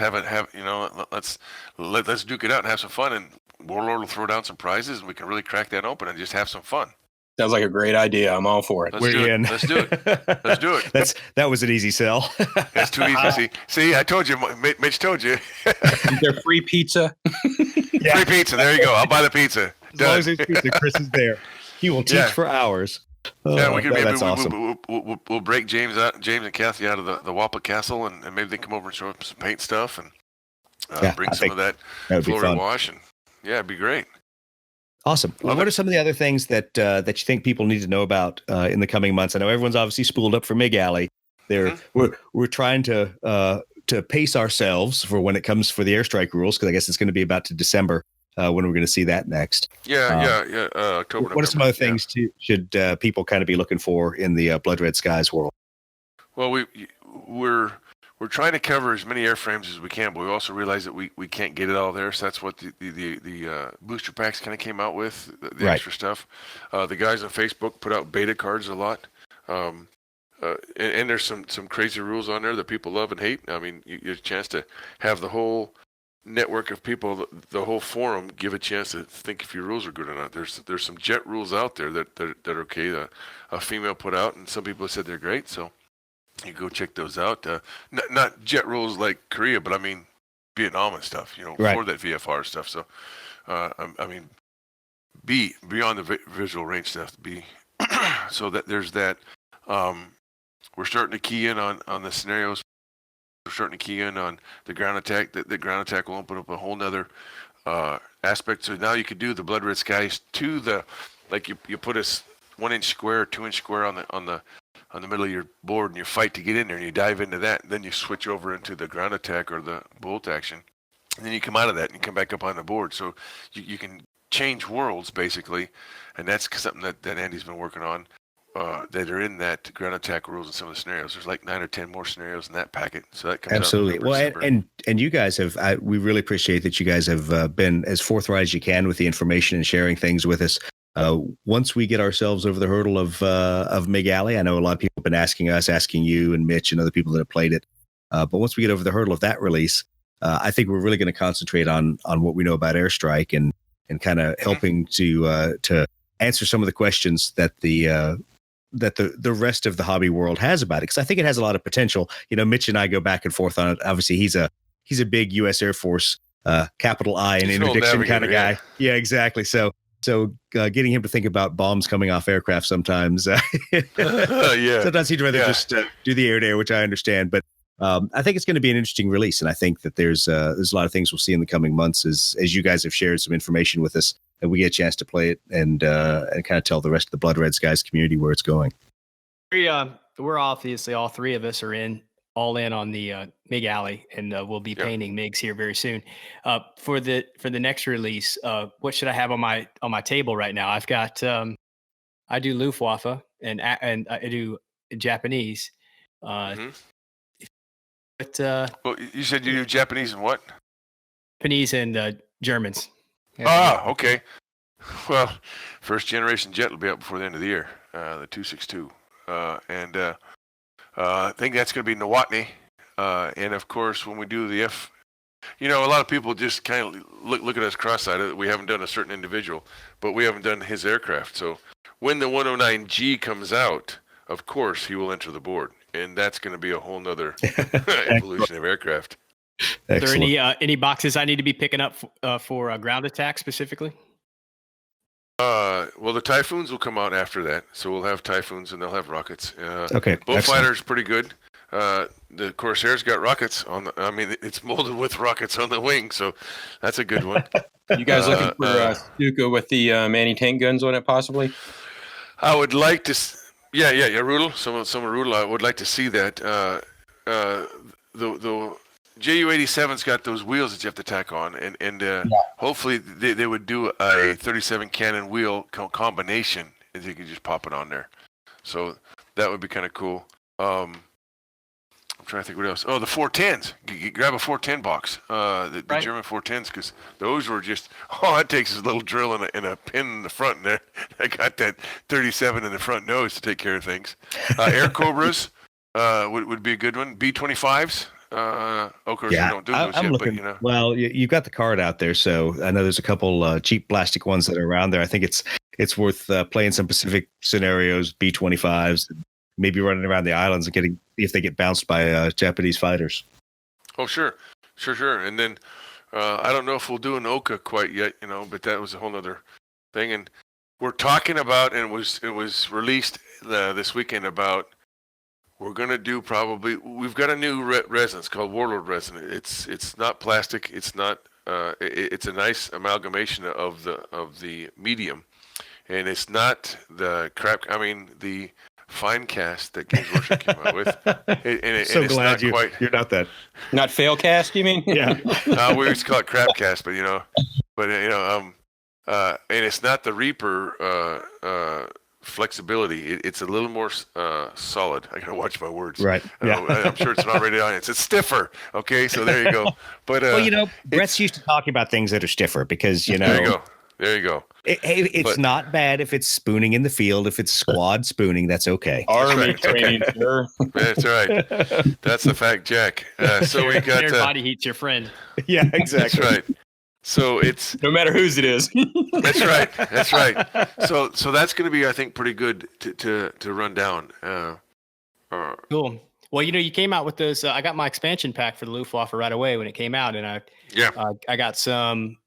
let's duke it out and have some fun. And Warlord will throw down some prizes, and we can really crack that open and just have some fun. Sounds like a great idea. I'm all for it. Let's do it. That was an easy sell. That's too easy. See, I told you. Mitch told you. Is there free pizza? Free pizza. There you go. I'll buy the pizza. As long as there's pizza, Chris is there. He will teach for hours. That's awesome. We'll break James and Kathy out of the Waplet Castle, and maybe they come over and show up some paint stuff and bring some of that Florida wash. And it'd be great. Awesome. Well, what are some of the other things that you think people need to know about in the coming months? I know everyone's obviously spooled up for MiG Alley. We're trying to pace ourselves for when it comes for the airstrike rules, because I guess it's going to be about to December when we're going to see that next. October. What are some other things should people kind of be looking for in the Blood Red Skies world? Well, we're trying to cover as many airframes as we can, but we also realize that we can't get it all there. So that's what the booster packs kind of came out with, the extra stuff. The guys on Facebook put out beta cards a lot. And there's some crazy rules on there that people love and hate. I mean, you get a chance to have the whole network of people, the whole forum, give a chance to think if your rules are good or not. There's some jet rules out there that are okay. A female put out, and some people have said they're great. So you go check those out. Not jet rules like Korea, but I mean Vietnam and stuff. For that VFR stuff. So I mean, beyond the visual range stuff. So that there's that. We're starting to key in on the scenarios. We're starting to key in on the ground attack. The ground attack will open up a whole nother aspect. So now you could do the Blood Red Skies to the, like you put a 1-inch square, 2-inch square on the middle of your board, and you fight to get in there, and you dive into that, and then you switch over into the ground attack or the bolt action, and then you come out of that and you come back up on the board. So you can change worlds basically, and that's something that Andy's been working on. That are in that ground attack rules and some of the scenarios. There's like 9 or 10 more scenarios in that packet. So that comes absolutely. Well, and you guys have, we really appreciate that you guys have been as forthright as you can with the information and sharing things with us. Once we get ourselves over the hurdle of MiG Alley, I know a lot of people have been asking you and Mitch and other people that have played it. But once we get over the hurdle of that release, I think we're really going to concentrate on what we know about airstrike and kind of helping to answer some of the questions that the rest of the hobby world has about it, because I think it has a lot of potential. Mitch and I go back and forth on it. Obviously, he's a big U.S. Air Force capital I and He's an old interdiction kind of navigator, guy. Yeah, exactly. So getting him to think about bombs coming off aircraft sometimes, yeah. sometimes he'd rather just do the air to air, which I understand. But I think it's going to be an interesting release, and I think that there's a lot of things we'll see in the coming months as you guys have shared some information with us, and we get a chance to play it and kind of tell the rest of the Blood Red Skies community where it's going. We're obviously all three of us are all in on the MiG Alley, and we'll be painting MiGs here very soon. For the next release, what should I have on my table right now? I've got I do Luftwaffe and I do Japanese. But well, you said you do Japanese and what? Japanese and Germans. Okay. Well, first generation jet will be out before the end of the year, the 262. And I think that's going to be Nowotny. And of course, when we do the a lot of people just kind of look at us cross-eyed. We haven't done a certain individual, but we haven't done his aircraft. So when the 109G comes out, of course, he will enter the board. And that's going to be a whole nother evolution of aircraft. Excellent. Are there any boxes I need to be picking up for ground attack specifically? Well, the Typhoons will come out after that, so we'll have Typhoons and they'll have rockets. Okay, Bullfighter's pretty good. The Corsair's got rockets it's molded with rockets on the wing, so that's a good one. You guys looking for Stuka with the anti-tank guns on it, possibly? I would like to. Yeah, Rudel. Some Rudel. I would like to see that. The JU-87's got those wheels that you have to tack on, and hopefully they would do a 37 cannon wheel combination, and you could just pop it on there. So that would be kind of cool. I'm trying to think what else. Oh, the 410s. You grab a 410 box. The German 410s, because those were just, it takes a little drill and a pin in the front, and I got that 37 in the front nose to take care of things. Air Cobras would be a good one. B-25s. Of course, we don't do those I'm yet, looking, but Well, you've got the card out there, so I know there's a couple cheap plastic ones that are around there. I think it's worth playing some Pacific scenarios, B-25s, maybe running around the islands and if they get bounced by Japanese fighters. Oh, sure. And then I don't know if we'll do an Oka quite yet, but that was a whole other thing. And we're talking about, and it was released this weekend about. We're going to do we've got a new resin. It's called Warlord resin. It's not plastic. It's not, it's a nice amalgamation of the medium. And it's not the the fine cast that Games Workshop came out with. So glad you're not that. Not fail cast, you mean? Yeah. We used to call it crap cast, but and it's not the Reaper, flexibility. It's a little more solid. I gotta watch my words. Right. I'm sure it's not rated audience. It's stiffer. Okay, so there you go. But Brett's used to talking about things that are stiffer because There you go. It's not bad if it's spooning in the field. If it's squad spooning, that's okay. Army training, sure. That's right. That's the fact, Jack. So we got body heat's your friend. Yeah, exactly. That's right. So it's no matter whose it is. That's right. So that's going to be, I think, pretty good to run down. Cool. Well, you came out with those. I got my expansion pack for the Luftwaffe right away when it came out, and I got some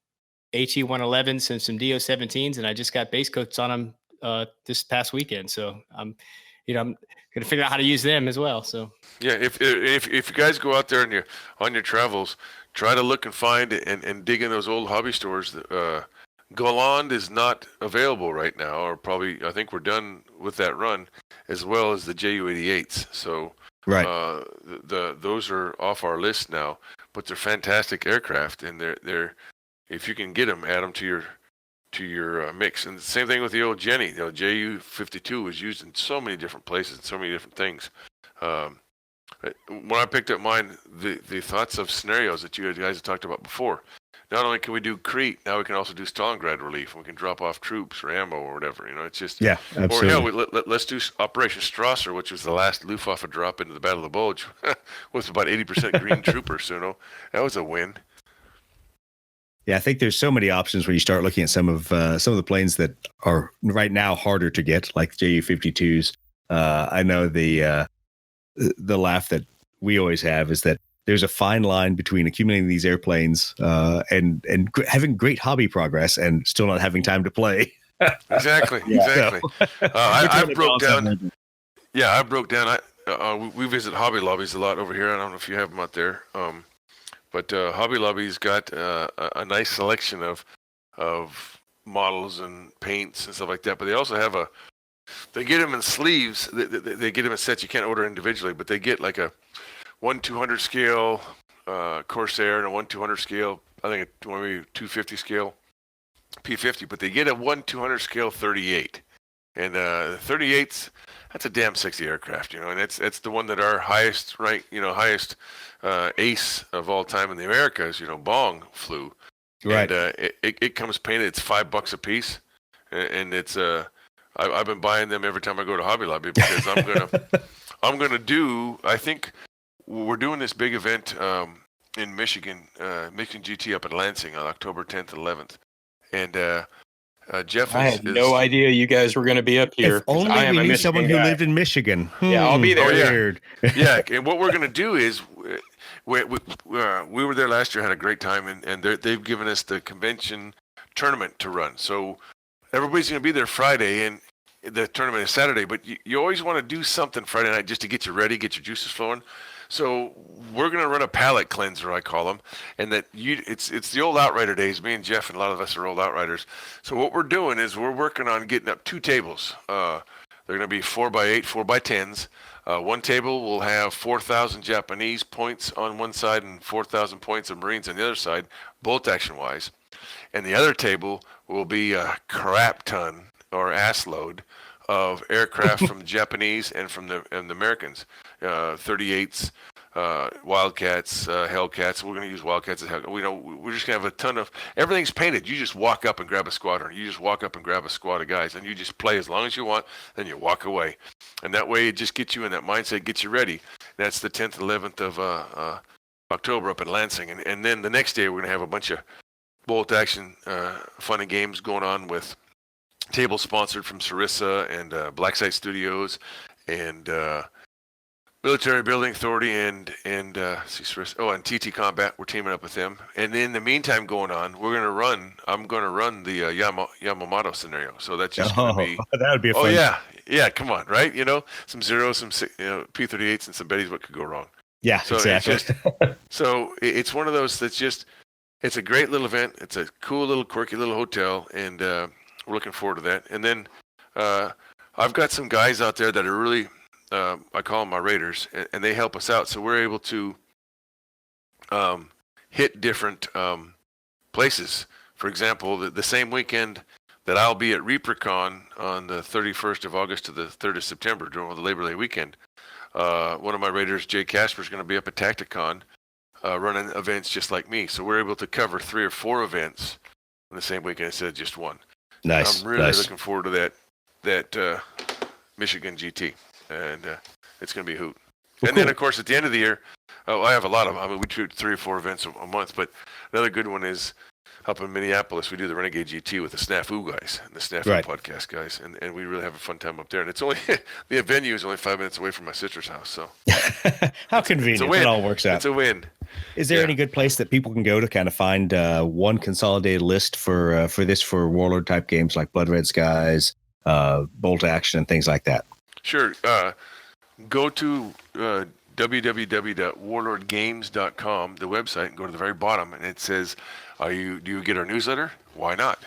HE-111s and some DO-17s, and I just got base coats on them this past weekend. So I'm going to figure out how to use them as well. So yeah, if you guys go out there and you're on your travels, try to look and find and dig in those old hobby stores. Golland is not available right now, or probably I think we're done with that run, as well as the Ju-88s. So right, those are off our list now, but they're fantastic aircraft, and they're if you can get them, add them to your mix. And the same thing with the old Jenny. Ju-52 was used in so many different places and so many different things. When I picked up mine, the thoughts of scenarios that you guys have talked about before. Not only can we do Crete, now we can also do Stalingrad relief. We can drop off troops or ammo or whatever. It's just absolutely. Or hell, let's do Operation Strasser, which was the last Luftwaffe drop into the Battle of the Bulge, with about 80% green troopers. So that was a win. Yeah, I think there's so many options when you start looking at some of the planes that are right now harder to get, like Ju-52s. I know the laugh that we always have is that there's a fine line between accumulating these airplanes and having great hobby progress and still not having time to play. Exactly. So, I broke down. Yeah, I broke down. We visit Hobby Lobbies a lot over here. I don't know if you have them out there. But Hobby Lobby's got a nice selection of models and paints and stuff like that. But they also have they get them in sleeves. They get them in sets. You can't order individually, but they get like a 1/200 scale Corsair and a 1/200 scale. I think maybe 250 scale P50. But they get a 1/200 scale 38, and the 38's. That's a damn sexy aircraft, and it's the one that our highest rank, highest ace of all time in the Americas, Bong flew. Right. And it comes painted. It's $5 a piece, and it's I've been buying them every time I go to Hobby Lobby because I'm gonna do. I think we're doing this big event in Michigan, Michigan GT up at Lansing on October 10th and 11th, and. Jeff I had no idea you guys were going to be up here. If only we knew someone who lived in Michigan. Yeah, I'll be there. Weird. Yeah, and what we're going to do is we were there last year, had a great time, and they've given us the convention tournament to run. So everybody's going to be there Friday, and the tournament is Saturday. But you always want to do something Friday night just to get you ready, get your juices flowing. So we're going to run a palate cleanser, I call them, and it's the old Outrider days. Me and Jeff and a lot of us are old Outriders. So what we're doing is we're working on getting up 2 tables. They're going to be 4x8, 4x10s. One table will have 4,000 Japanese points on one side and 4,000 points of Marines on the other side, bolt action wise. And the other table will be a crap ton or ass load of aircraft from the Japanese and from the Americans, 38s, Wildcats, Hellcats. We're going to use Wildcats as hell. We're just going to have a ton of everything's painted. You just walk up and grab a squadron. You just walk up and grab a squad of guys, and you just play as long as you want. Then you walk away, and that way it just gets you in that mindset, gets you ready. That's the 10th and 11th of October up in Lansing, and then the next day we're going to have a bunch of bolt action fun and games going on with. Table sponsored from Sarissa and Blacksite Studios and Military Building Authority and TT Combat. We're teaming up with them. And in the meantime, going on, I'm going to run the Yamamoto scenario. So that's just going to be. That would be a fun. Oh yeah, come on, right? Some zeros, some P38s, and some Bettys. What could go wrong? Yeah, so exactly. It's one of those that's just. It's a great little event. It's a cool little quirky little hotel, and we're looking forward to that. And then I've got some guys out there that are really, I call them my raiders, and they help us out. So we're able to hit different places. For example, the same weekend that I'll be at ReaperCon on the 31st of August to the 3rd of September during the Labor Day weekend, one of my raiders, Jay Casper, is going to be up at Tacticon running events just like me. So we're able to cover 3 or 4 events on the same weekend instead of just one. Nice. I'm really looking forward to that Michigan GT, and it's going to be a hoot. Well, and then, of course, at the end of the year, I have a lot of them. I mean, we do 3 or 4 events a month, but another good one is up in Minneapolis. We do the Renegade GT with the Snafu guys and the Snafu podcast guys, and we really have a fun time up there. And it's only the venue is only 5 minutes away from my sister's house, so how convenient! It all works out. It's a win. Is there any good place that people can go to kind of find one consolidated list for Warlord type games like Blood Red Skies, Bolt Action, and things like that? Sure. Go to www.warlordgames.com, the website, and go to the very bottom, and it says, do you get our newsletter? Why not?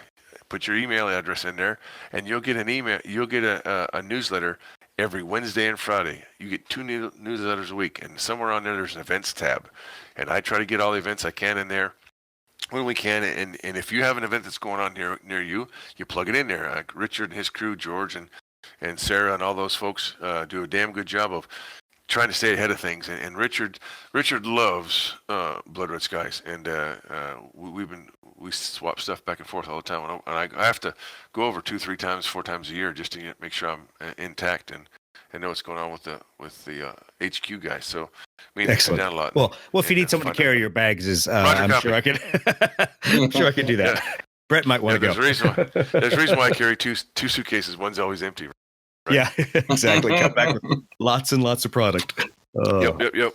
Put your email address in there, and you'll get an email. You'll get a newsletter every Wednesday and Friday. You get 2 newsletters a week, and somewhere on there's an events tab, and I try to get all the events I can in there when we can. And if you have an event that's going on near you, you plug it in there. Richard and his crew, George and Sarah and all those folks do a damn good job of trying to stay ahead of things. And Richard loves Blood Red Skies, and we swap stuff back and forth all the time. And I have to go over 2, 3 times, 4 times a year just to make sure I'm intact and know what's going on with the HQ guys. So we sit down a lot. Well, if you need someone to carry your bags, I'm sure I could. I'm sure I could do that. Yeah. Brett might want to go. There's a reason why I carry two suitcases. One's always empty. Right? Yeah, exactly. Come back with lots and lots of product. Yep.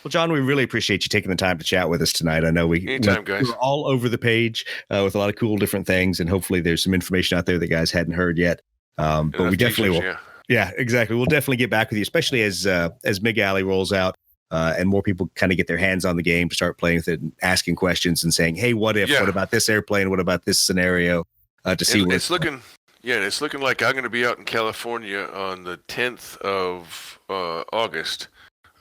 Well, Well, John, we really appreciate you taking the time to chat with us tonight. I know Anytime, guys. We're all over the page with a lot of cool different things, and hopefully there's some information out there that guys hadn't heard yet. But we definitely will. Yeah, exactly. We'll definitely get back with you, especially as MiG Alley rolls out and more people kind of get their hands on the game, start playing with it and asking questions and saying, hey, what if, what about this airplane? What about this scenario? To see what it's looking. Yeah, it's looking like I'm going to be out in California on the 10th of August,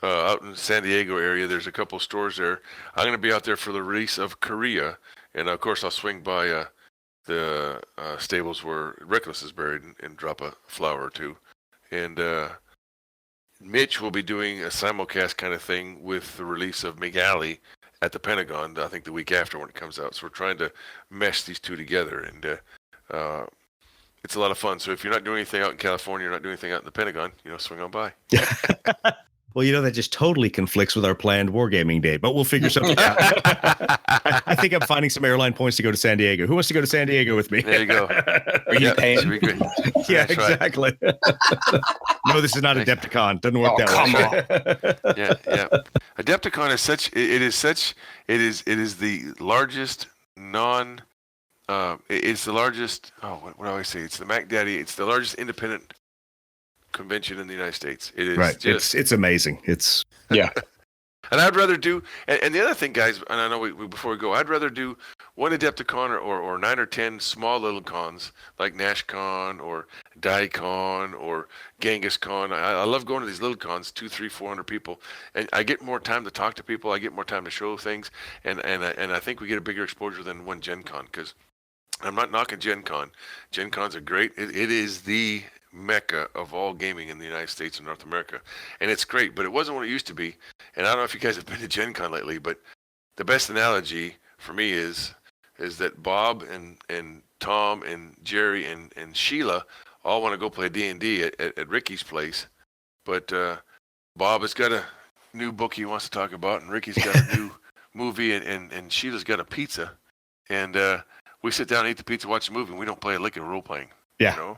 out in San Diego area. There's a couple stores there. I'm going to be out there for the release of Korea, and of course I'll swing by the stables where Reckless is buried and drop a flower or two. And Mitch will be doing a simulcast kind of thing with the release of MiG Alley at the Pentagon, I think the week after when it comes out. So we're trying to mesh these two together, and it's a lot of fun. So if you're not doing anything out in California, you're not doing anything out in the Pentagon, swing on by. Well, that just totally conflicts with our planned wargaming day, but we'll figure something out. I think I'm finding some airline points to go to San Diego. Who wants to go to San Diego with me? There you go. Are you paying? Yeah, that's exactly. Right. No, this is not Adepticon. Doesn't work that way. Yeah. Adepticon is it is the largest it's the largest, what do I always say? It's the Mac Daddy. It's the largest independent convention in the United States. It is right. It's amazing. It's And I'd rather do, and the other thing, guys, and I know we before we go, I'd rather do one Adepticon or 9 or 10 small little cons like NashCon or DieCon or Genghis Con. I love going to these little cons, 200, 300, 400 people, and I get more time to talk to people. I get more time to show things, and I think we get a bigger exposure than one Gen Con, because I'm not knocking Gen Con. Gen Cons are great. It is the mecca of all gaming in the United States and North America, and it's great, but it wasn't what it used to be. And I don't know if you guys have been to Gen Con lately, but the best analogy for me is that Bob and Tom and Jerry and Sheila all want to go play D&D at Ricky's place, but Bob has got a new book he wants to talk about, and Ricky's got a new movie, and Sheila's got a pizza, and we sit down and eat the pizza, watch the movie, and we don't play a lick of role playing. Yeah.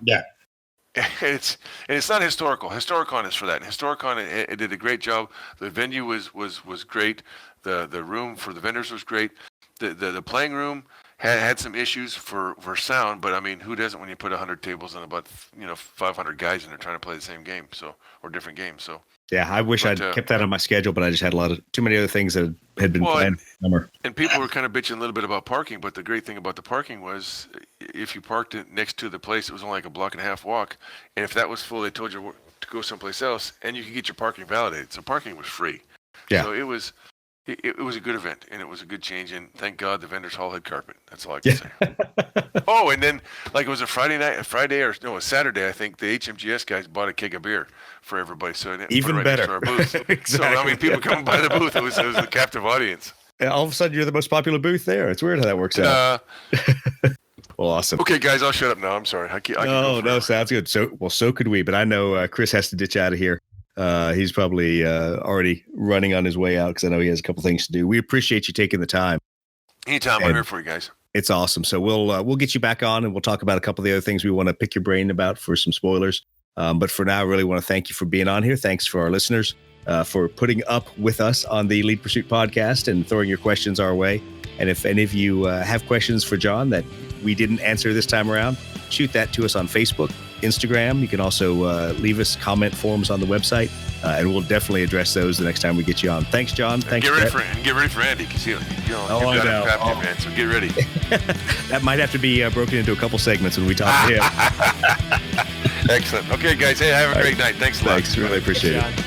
And it's not historical. Historicon is for that. And Historicon it did a great job. The venue was great. The room for the vendors was great. The playing room had some issues for sound, but I mean, who doesn't when you put 100 tables and about 500 guys in there trying to play the same game, or different games. So yeah, I wish I'd kept that on my schedule, but I just had too many other things that had been planned for the summer. And people were kind of bitching a little bit about parking, but the great thing about the parking was if you parked it next to the place, it was only like a block and a half walk. And if that was full, they told you to go someplace else, and you could get your parking validated. So parking was free. Yeah. So it was a good event, and it was a good change. And thank God the vendors hall had carpet. That's all I can say. Oh, and then like it was a Saturday, I think the HMGS guys bought a keg of beer for everybody. So even right better. To our booth. Exactly. So I mean, people coming by the booth, it was a captive audience. And all of a sudden, you're the most popular booth there. It's weird how that works out. Well, awesome. Okay, guys, I'll shut up now. I'm sorry. No, sounds good. So could we. But I know Chris has to ditch out of here. He's probably already running on his way out because I know he has a couple things to do. We appreciate you taking the time. Anytime, I'm here for you guys. It's awesome. So we'll get you back on, and we'll talk about a couple of the other things we want to pick your brain about for some spoilers. But for now, I really want to thank you for being on here. Thanks for our listeners for putting up with us on the Lead Pursuit podcast and throwing your questions our way. And if any of you have questions for John that we didn't answer this time around, shoot that to us on Facebook, Instagram. You can also leave us comment forms on the website, and we'll definitely address those the next time we get you on. Thanks, John. Thanks. Get ready for Andy, because you've got him trapped, man. So get ready. That might have to be broken into a couple segments when we talk to him. Excellent. Okay, guys. Hey, have a great night. Thanks a lot. Thanks. Really appreciate it.